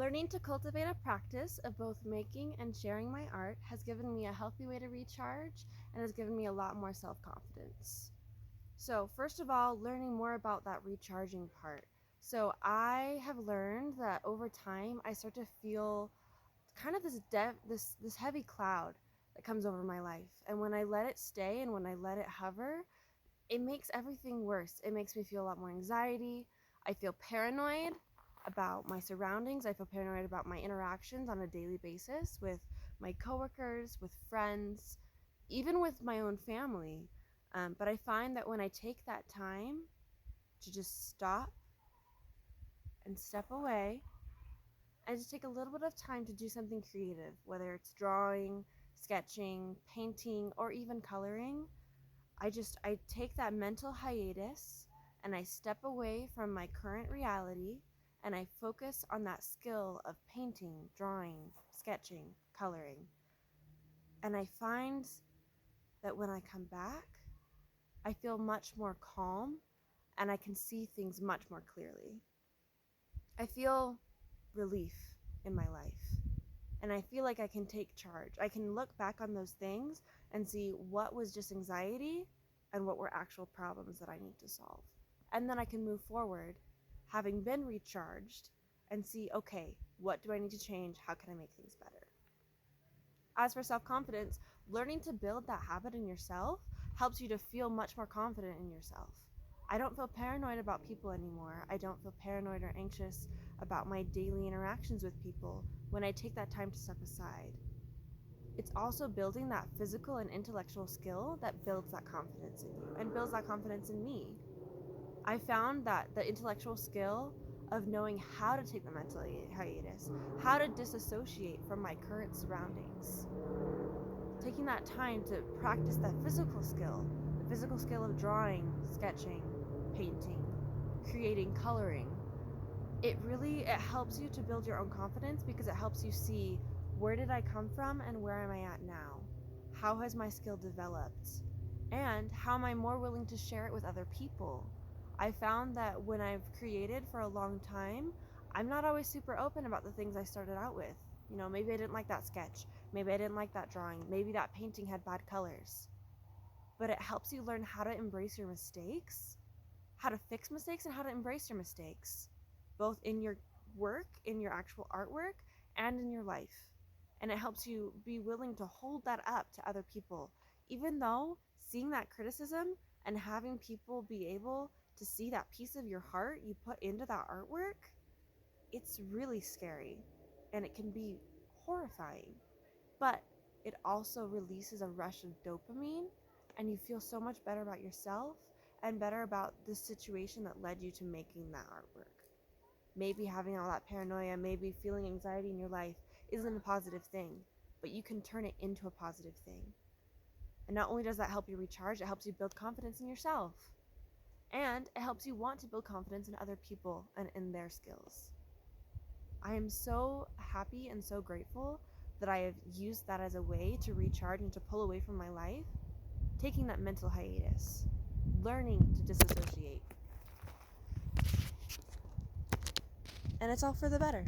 Learning to cultivate a practice of both making and sharing my art has given me a healthy way to recharge and has given me a lot more self-confidence. So first of all, learning more about that recharging part. So I have learned that over time I start to feel kind of this heavy cloud that comes over my life. And when I let it stay and when I let it hover, it makes everything worse. It makes me feel a lot more anxiety. I feel paranoid about my surroundings. I feel paranoid about my interactions on a daily basis with my coworkers, with friends, even with my own family. But I find that when I take that time to just stop and step away and just take a little bit of time to do something creative, whether it's drawing, sketching, painting, or even coloring, I take that mental hiatus and I step away from my current reality and I focus on that skill of painting, drawing, sketching, coloring. And I find that when I come back, I feel much more calm and I can see things much more clearly. I feel relief in my life and I feel like I can take charge. I can look back on those things and see what was just anxiety and what were actual problems that I need to solve. And then I can move forward having been recharged and see, okay, what do I need to change? How can I make things better? As for self-confidence, learning to build that habit in yourself helps you to feel much more confident in yourself. I don't feel paranoid about people anymore. I don't feel paranoid or anxious about my daily interactions with people when I take that time to step aside. It's also building that physical and intellectual skill that builds that confidence in you and builds that confidence in me. I found that the intellectual skill of knowing how to take the mental hiatus, how to disassociate from my current surroundings, taking that time to practice that physical skill, the physical skill of drawing, sketching, painting, creating, coloring, it helps you to build your own confidence because it helps you see, where did I come from and where am I at now? How has my skill developed? And how am I more willing to share it with other people? I found that when I've created for a long time, I'm not always super open about the things I started out with. You know, maybe I didn't like that sketch. Maybe I didn't like that drawing. Maybe that painting had bad colors. But it helps you learn how to embrace your mistakes, how to fix mistakes, and how to embrace your mistakes, both in your work, in your actual artwork, and in your life. And it helps you be willing to hold that up to other people, even though seeing that criticism and having people be able to see that piece of your heart you put into that artwork, it's really scary and it can be horrifying. But it also releases a rush of dopamine and you feel so much better about yourself and better about the situation that led you to making that artwork. Maybe having all that paranoia, maybe feeling anxiety in your life isn't a positive thing, but you can turn it into a positive thing. And not only does that help you recharge, it helps you build confidence in yourself. And it helps you want to build confidence in other people and in their skills. I am so happy and so grateful that I have used that as a way to recharge and to pull away from my life, taking that mental hiatus, learning to disassociate. And it's all for the better.